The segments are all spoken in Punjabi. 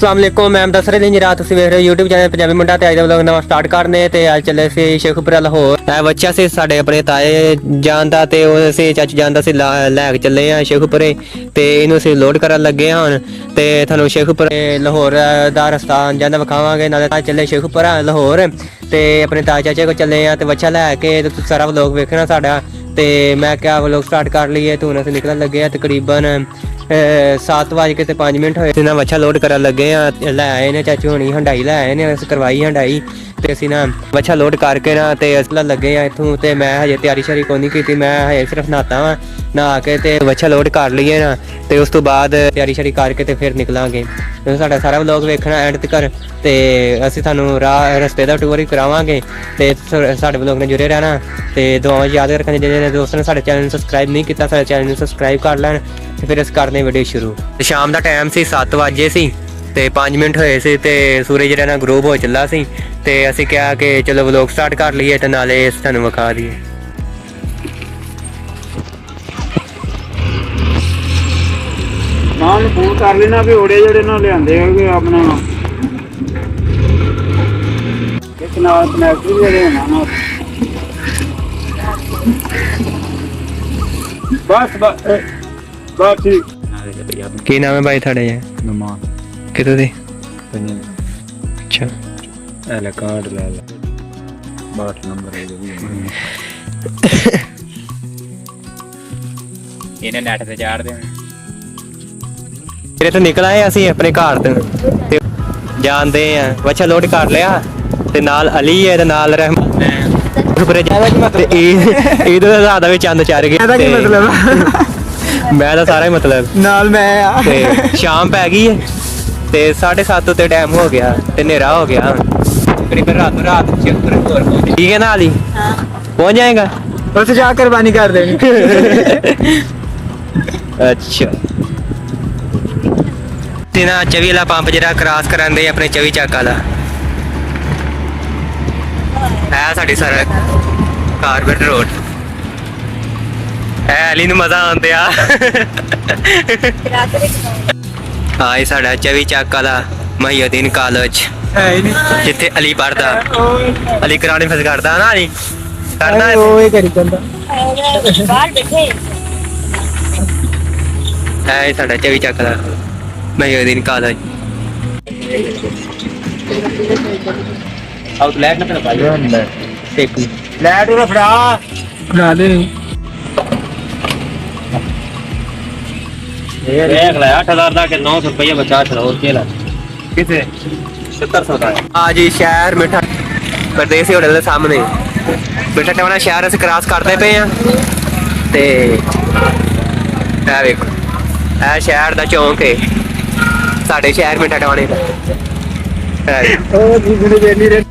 अस्सलाम वालेकुम मैं दस रहे दिन रात ਤੁਸੀਂ ਵੇਖ ਰਹੇ ਹੋ YouTube ਚੈਨਲ ਪੰਜਾਬੀ ਮੁੰਡਾ ਤੇ ਅੱਜ ਦਾ ਵਲੌਗ ਨਵਾਂ ਸਟਾਰਟ ਕਰਨੇ ਤੇ ਅੱਜ ਚੱਲੇ ਸੀ ਸ਼ੇਖੂਪੁਰਾ ਲਾਹੌਰ। ਇਹ ਬੱਚਾ ਸੀ ਸਾਡੇ ਆਪਣੇ ਤਾਏ ਜਾਂਦਾ ਤੇ ਉਹ ਸੀ ਚਾਚੂ ਜਾਂਦਾ ਸੀ ਲੈ ਕੇ ਚੱਲੇ ਆ ਸ਼ੇਖੂਪੁਰੇ ਤੇ ਇਹਨੂੰ ਅਸੀਂ ਲੋਡ ਕਰਨ ਲੱਗੇ ਹਾਂ ਹੁਣ ਤੇ ਤੁਹਾਨੂੰ ਸ਼ੇਖੂਪੁਰੇ ਲਾਹੌਰ ਦਾ ਰਸਤਾ ਜਾਂਦਾ ਵਿਖਾਵਾਂਗੇ। ਨਾਲੇ ਚੱਲੇ ਸ਼ੇਖੂਪੁਰਾ ਲਾਹੌਰ ਤੇ ਆਪਣੇ ਤਾਏ ਚਾਚੇ ਕੋਲ ਚੱਲੇ ਆ ਤੇ ਬੱਚਾ ਲੈ ਕੇ ਤੇ ਸਾਰਾ ਵਲੌਗ ਵੇਖਣਾ ਸਾਡਾ। ਤੇ ਮੈਂ ਕਿਹਾ ਵਲੌਗ ਸਟਾਰਟ ਕਰ ਲਈਏ ਤੇ ਹੁਣ ਅਸੀਂ ਨਿਕਲਣ ਲੱਗੇ ਆ ਤਕਰੀਬਨ 7:05 ਹੋਏ ਨਾ ਬੱਚਾ ਲੋਡ ਕਰਨ ਲੱਗੇ ਆ। ਲੈ ਆਏ ਨੇ ਚਾਚੂ ਹੋਣੀ ਹੰਡਾਈ ਲੈ ਆਏ ਨੇ ਅਸੀਂ ਕਰਵਾਈ ਹੰਡਾਈ ਤੇ ਅਸੀਂ ਨਾ ਬੱਚਾ ਲੋਡ ਕਰਕੇ ਨਾ ਤੇ ਅਸੀਂ ਲੱਗੇ ਆ ਇੱਥੋਂ ਤੇ ਮੈਂ ਹਜੇ ਤਿਆਰੀ ਸ਼ਰੀ ਕੋਈ ਨਹੀਂ ਕੀਤੀ। ਮੈਂ ਹਜੇ ਸਿਰਫ ਨਹਾਤਾ ਵਾ ਨਹਾ ਕੇ ਤੇ ਬੱਚਾ ਲੋਡ ਕਰ ਲਈਏ ਨਾ ਤੇ ਉਸ ਤੋਂ ਬਾਅਦ ਤਿਆਰੀ ਸ਼ਰੀ ਕਰਕੇ ਤੇ ਫਿਰ ਨਿਕਲਾਂਗੇ। ਸਾਡਾ ਸਾਰਾ ਵਲੌਗ ਵੇਖਣਾ ਐਂਡ ਤੱਕ ਤੇ ਅਸੀਂ ਤੁਹਾਨੂੰ ਰਸਤੇ ਦਾ ਟੂਰ ਹੀ ਕਰਾਵਾਂਗੇ ਤੇ ਸਾਡੇ ਵਲੌਗ ਨੇ ਜੁੜੇ ਰਹਿਣਾ ਤੇ ਦੁਆਵਾਂ ਯਾਦ ਰੱਖਣਾ। ਜਿਹੜੇ ਦੋਸਤਾਂ ਨੇ ਸਾਡੇ ਚੈਨਲ ਨੂੰ ਸਬਸਕ੍ਰਾਈਬ ਨਹੀਂ ਕੀਤਾ ਸਾਡੇ ਚੈਨਲ ਨੂੰ ਸਬਸਕ੍ਰਾਈਬ ਕਰ ਲੈਣ ਤੇ ਫਿਰ ਅਸੀਂ ਕਰਦੇ ਵੀਡੀਓ ਸ਼ੁਰੂ। ਸ਼ਾਮ ਦਾ ਟਾਈਮ ਸੀ 7 ਵਜੇ ਸੀ ਤੇ 5 ਮਿੰਟ ਹੋਏ ਸੀ ਤੇ ਸੂਰਜ ਜਿਹੜਾ ਨਾ ਗਰੂਬ ਹੋ ਚੱਲਾ ਸੀ ਤੇ ਅਸੀਂ ਕਿਹਾ ਕਿ ਚਲੋ ਵਲੌਗ ਸਟਾਰਟ ਕਰ ਲਈਏ ਤੇ ਨਾਲੇ ਤੁਹਾਨੂੰ ਵਿਖਾ ਦਈਏ। ਨਾਲ ਫੋਨ ਕਰ ਲੈਣਾ ਵੀ ਓੜੇ ਜਿਹੜੇ ਨਾਲ ਲਿਆਂਦੇ ਹੋਗੇ ਆਪਣਾ ਇੱਕ ਨਾਲ ਕਨੈਕਟਰ ਜਿਹੜੇ ਹੋਣਾ ਨਾ ਬਸ ਠੀਕ। ਕੀ ਨਾਮ ਹੈ ਭਾਈ ਤੁਹਾਡੇ? ਨਮਾ ਕਿਤੋਂ ਦੇ? ਪੰਨੇ ਅੱਛਾ ਐਲਾ ਕਾਰਡ ਲੈ ਲੈ 62 ਨੰਬਰ ਹੈ ਜੀ ਇਹਨੇ ਨੈਟ ਤੇ ਚਾੜਦੇ ਤੇਰੇ ਤੋਂ ਨਿਕਲ ਆਏ ਅਸੀਂ ਆਪਣੇ ਘਰ ਤੋਂ ਤੇ ਜਾਂਦੇ ਆ। ਬੱਚਾ ਲੋਡ ਕਰ ਲਿਆ ਤੇ ਨਾਲ ਅਲੀ ਹੈ ਤੇ ਨਾਲ ਰਹਿਮਤ ਹੈ ਤੇ ਇਹਦੇ ਦਾ ਜ਼ਿਆਦਾ ਵੀ ਚੰਦ ਚੜ ਗਏ। ਇਹਦਾ ਕੀ ਮਤਲਬ? ਮੈਂ ਤਾਂ ਸਾਰਾ ਹੀ ਮਤਲਬ ਨਾਲ ਮੈਂ ਆ ਤੇ ਸ਼ਾਮ ਪੈ ਗਈ ਹੈ ਤੇ 7:30 ਤੇ ਟਾਈਮ ਹੋ ਗਿਆ ਤੇ ਹਨੇਰਾ ਹੋ ਗਿਆ ਤਕਰੀਬਨ ਰਾਤ ਠੀਕ ਹੈ ਨਾ ਅਲੀ? ਹਾਂ ਪਹੁੰਚ ਜਾਏਗਾ ਬਸ ਜਾ ਕੁਰਬਾਨੀ ਕਰ ਦੇਣੀ। ਅੱਛਾ ਤੇ ਨਾ 24 ਵਾਲਾ ਪੰਪ ਜਿਹੜਾ ਕ੍ਰਾਸ ਕਰਨ ਦੇ ਆਪਣੇ 24 ਚੱਕ ਵਾਲਾ ਹੈ ਸਾਡੀ ਸੜਕ ਕਾਰਬਨ ਰੋਡ। ਅਲੀ ਨੂੰ ਮਜ਼ਾ ਆਉਂਦਿਆ ਹਾਂ ਇਹ ਸਾਡਾ 24 ਚੱਕ ਵਾਲਾ ਮਹੀਉਦੀਨ ਕਾਲਜ ਜਿੱਥੇ ਅਲੀ ਪੜਦਾ। ਅਲੀ ਕਰਾਣੇ ਫਸ ਕਰਦਾ ਨਾ ਅਲੀ ਕਰਦਾ ਉਹ ਹੀ ਕਰੀ ਜਾਂਦਾ ਬਾਹਰ ਬੈਠੇ। ਇਹ ਸਾਡਾ 24 ਚੱਕ ਦਾ ਮਹੀਉਦੀਨ ਕਾਲਜ। ਆਊਟ ਲੈਟ ਨਾ ਪਾਇਆ ਟੇਕੂ ਲੈਟ ਉਹ ਫੜਾ ਦੇ ਦੇਖ ਲੈ 8000 ਦਾ ਕਿ 900 ਰੁਪਏ ਬਚਾ ਛੜਾ ਹੋਰ ਕੀ ਲਾ ਕਿਥੇ 7700 ਦਾ ਆ ਜੀ ਸ਼ਹਿਰ ਮਿੱਠਾ ਪਰਦੇਸੀ ਹੋਟਲ ਦੇ ਸਾਹਮਣੇ ਮਿੱਠਾ ਟਵਾਣਾ ਸ਼ਹਿਰ ਅਸੀਂ ਕ੍ਰਾਸ ਕਰਦੇ ਪਏ ਆ ਤੇ ਇਹ ਵੇਖੋ ਇਹ ਸ਼ਹਿਰ ਦਾ ਚੌਂਕ ਹੈ ਸਾਡੇ ਸ਼ਹਿਰ ਮਿੱਠਾ ਟਵਾਣੇ ਦਾ। ਉਹ ਜਿਹਨੇ ਵੇਲੀ ਰੇ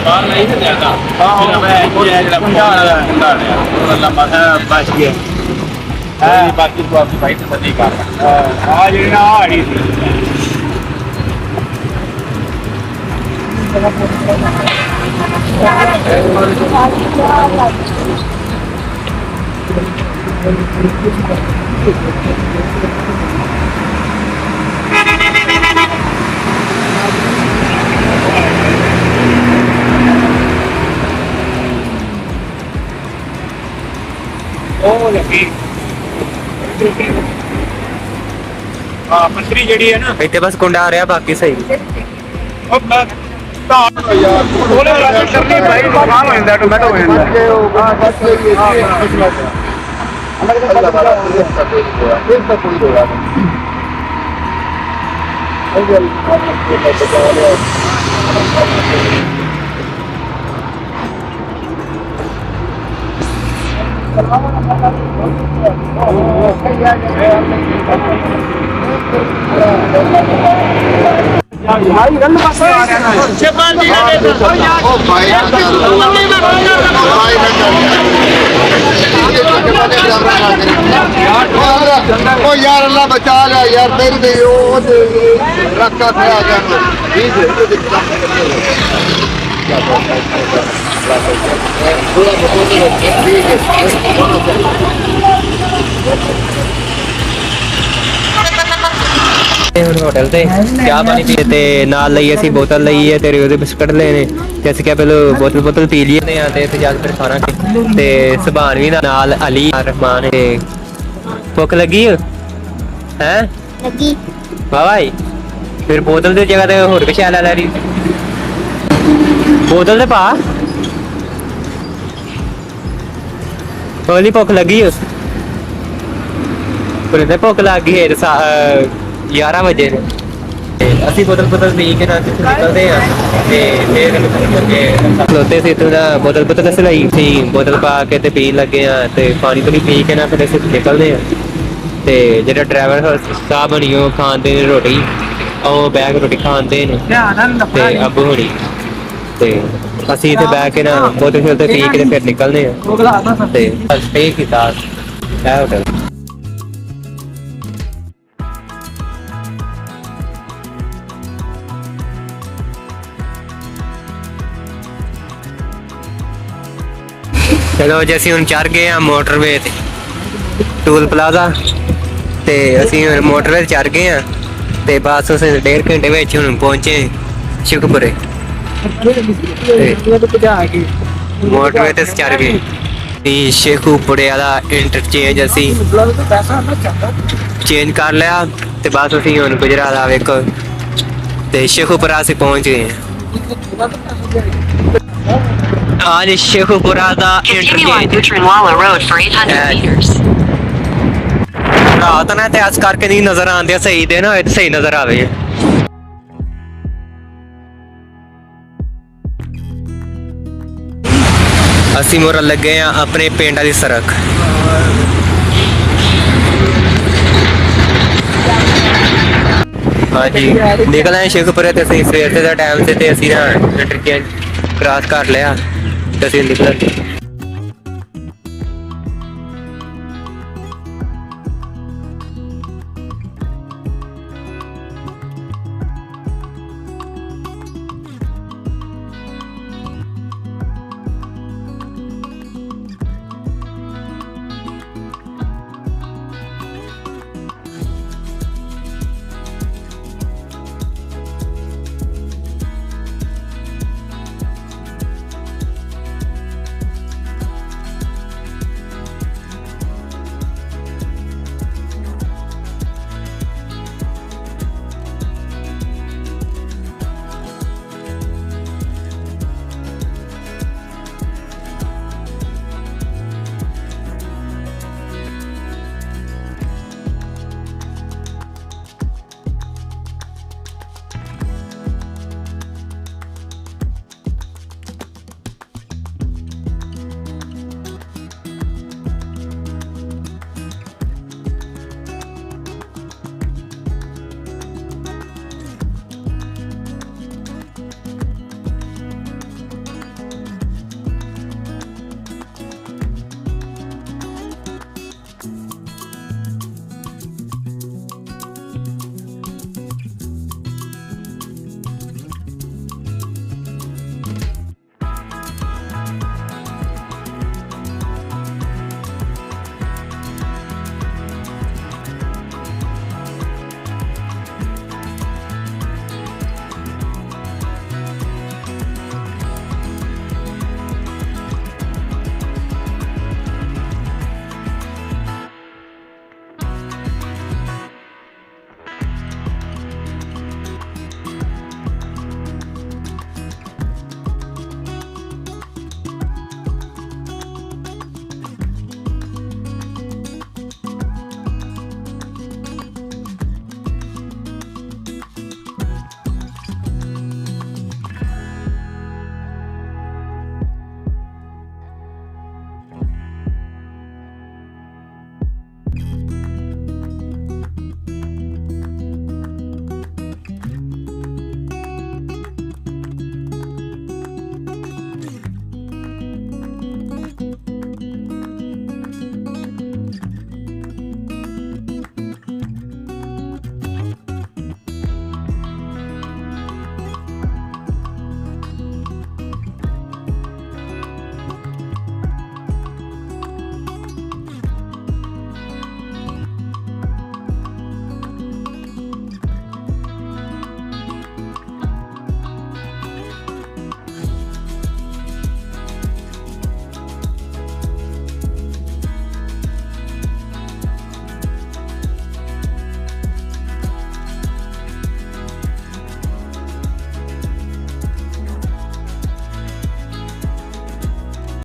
बाहर नहीं से जाता। हां मैं ये जरा पंजा वाला और लंबा था बच गया। हां बाकी तो आपकी भाई तो नहीं कर रहा। हां ये ना आड़ी थी ਉਹ ਲੱਗੀ ਆ ਪੱਤਰੀ ਜਿਹੜੀ ਹੈ ਨਾ ਇੱਥੇ ਬਸ ਕੁੰਡਾ ਆ ਰਿਹਾ ਬਾਕੀ ਸਹੀ। ਉਹ ਉਹਨੇ ਵਾਲਾ ਕਰਨੀ ਭਾਈ ਨੁਕਸਾਨ ਹੋ ਜਾਂਦਾ ਟੋਮੈਟੋ ਹੋ ਜਾਂਦਾ ਭਾਈ ਗੱਲ ਪਾਸੇ ਆ ਰਿਹਾ ਹੈ ਸ਼ਬਾਨ ਦੀ ਨੇ ਉਹ ਭਾਈ ਉਹ ਯਾਰ ਅੱਲਾ ਬਚਾ ਲਿਆ ਯਾਰ ਤੇਰੇ ਦੇ ਉਹ ਰੱਖਾ ਖੜਾ ਜਾਨ ਠੀਕ ਹੁਣ ਹੋਟਲ ਤੇ ਚਾਹ ਪਾਣੀ ਪੀਏ ਤੇ ਨਾਲ ਲਈ ਅਸੀਂ ਬੋਤਲ ਲਈ ਹੈ ਤੇ ਉਹਦੇ ਬਿਸਕਟ ਲੈਣੇ ਤੇ ਅਸੀਂ ਕਿਹਾ ਪਹਿਲਾਂ ਬੋਤਲ ਪੀ ਲਈਏ ਆ ਤੇ ਇੱਥੇ ਜਾ ਕੇ ਫਿਰ ਖਾਣਾ ਤੇ ਸੁਭਾਨ ਵੀ ਨਾਲ ਅਲੀ ਰਹਿਮਾਨ ਤੇ ਭੁੱਖ ਲੱਗੀ ਹੈ ਲੱਗੀ ਬਾਈ ਫਿਰ ਬੋਤਲ ਦੀ ਜਗ੍ਹਾ ਤੇ ਹੋਰ ਕੁਛ ਲੈ ਰਹੀ ਬੋਤਲ ਤੇ ਪਾ ਉਹਦੀ ਭੁੱਖ ਲੱਗੀ ਪਰ ਭੁੱਖ ਲੱਗ ਗਈ ਹੈ 11 ਵਜੇ ਤੇ ਅਸੀਂ ਬੋਤਲ ਪੀ ਕੇ ਨਾ ਨਿਕਲਦੇ ਆ ਤੇ ਫਿਰ ਖਲੋਤੇ ਸੀ ਇੱਥੋਂ ਦਾ ਬੋਤਲ ਸਲਾਈ ਸੀ ਬੋਤਲ ਪਾ ਕੇ ਤੇ ਪੀਣ ਲੱਗੇ ਆ ਤੇ ਪਾਣੀ ਪੀ ਕੇ ਨਾ ਫਿਰ ਅਸੀਂ ਨਿਕਲਦੇ ਆ ਤੇ ਜਿਹੜਾ ਡਰਾਈਵਰ ਸਾਹਿਬ ਬਣੀ ਉਹ ਖਾਂਦੇ ਨੇ ਰੋਟੀ ਉਹ ਬੈਗ ਰੋਟੀ ਖਾਂਦੇ ਨੇ ਤੇ ਅੱਬੂ ਹੋਣੀ ਤੇ ਅਸੀਂ ਇੱਥੇ ਬੈਠ ਕੇ ਨਾ ਬੋਤਲ ਤੇ ਪੀ ਕੇ ਤੇ ਫਿਰ ਨਿਕਲਦੇ ਆ ਤੇ ਸਟੇ ਕੀਤਾ ਹੈ ਹੋਟਲ ਚਲੋ ਜੀ ਅਸੀਂ ਹੁਣ ਚੜ ਗਏ ਆ ਮੋਟਰਵੇ ਤੇ ਟੂਲ ਪਲਾਜ਼ਾ ਤੇ ਅਸੀਂ ਹੁਣ ਮੋਟਰਵੇ ਤੇ ਚੜ ਗਏ ਆ ਤੇ ਬਸ ਅਸੀਂ 1.5 ਘੰਟੇ ਵਿੱਚ ਹੁਣ ਪਹੁੰਚੇ ਸ਼ਿਖਪੁਰੇ ਮੋਟਰਵੇ ਤੇ ਚੜ ਗਏ ਤੇ ਸ਼ਿਖਪੁਰੇ ਵਾਲਾ ਇੰਟਰਚੇਂਜ ਅਸੀਂ ਚੇਂਜ ਕਰ ਲਿਆ ਤੇ ਬਸ ਅਸੀਂ ਹੁਣ ਗੁਜਰਾਤ ਆ ਵੇਖੋ ਤੇ ਸ਼ਿਖਪੁਰਾ ਅਸੀਂ ਪਹੁੰਚ ਗਏ आज शेखुपुरा ਦਾ ਰਾਤ ਨਾ ਤੇ ਅੱਜ ਕਰਕੇ ਨਹੀਂ ਨਜ਼ਰ ਆਉਂਦੇ ਸਹੀ ਦੇ ਨਾ ਸਹੀ ਨਜ਼ਰ ਆਵੇ ਅਸੀਂ ਮੋਰ ਲੱਗੇ ਆ ਆਪਣੇ ਪਿੰਡ ਦੀ ਸੜਕ ਹਾਂਜੀ ਨਿਕਲ ਆਏ ਸ਼ੇਖਪੁਰੇ ਤੇ ਅਸੀਂ ਸਵੇਰ ਦੇ ਟਾਈਮ ਤੇ ਅਸੀਂ ਨਾ ਇੰਟਰਚੇਂਜ ਕ੍ਰਾਸ ਕਰ ਲਿਆ ਤੇ ਅਸੀਂ ਨਿਕਲ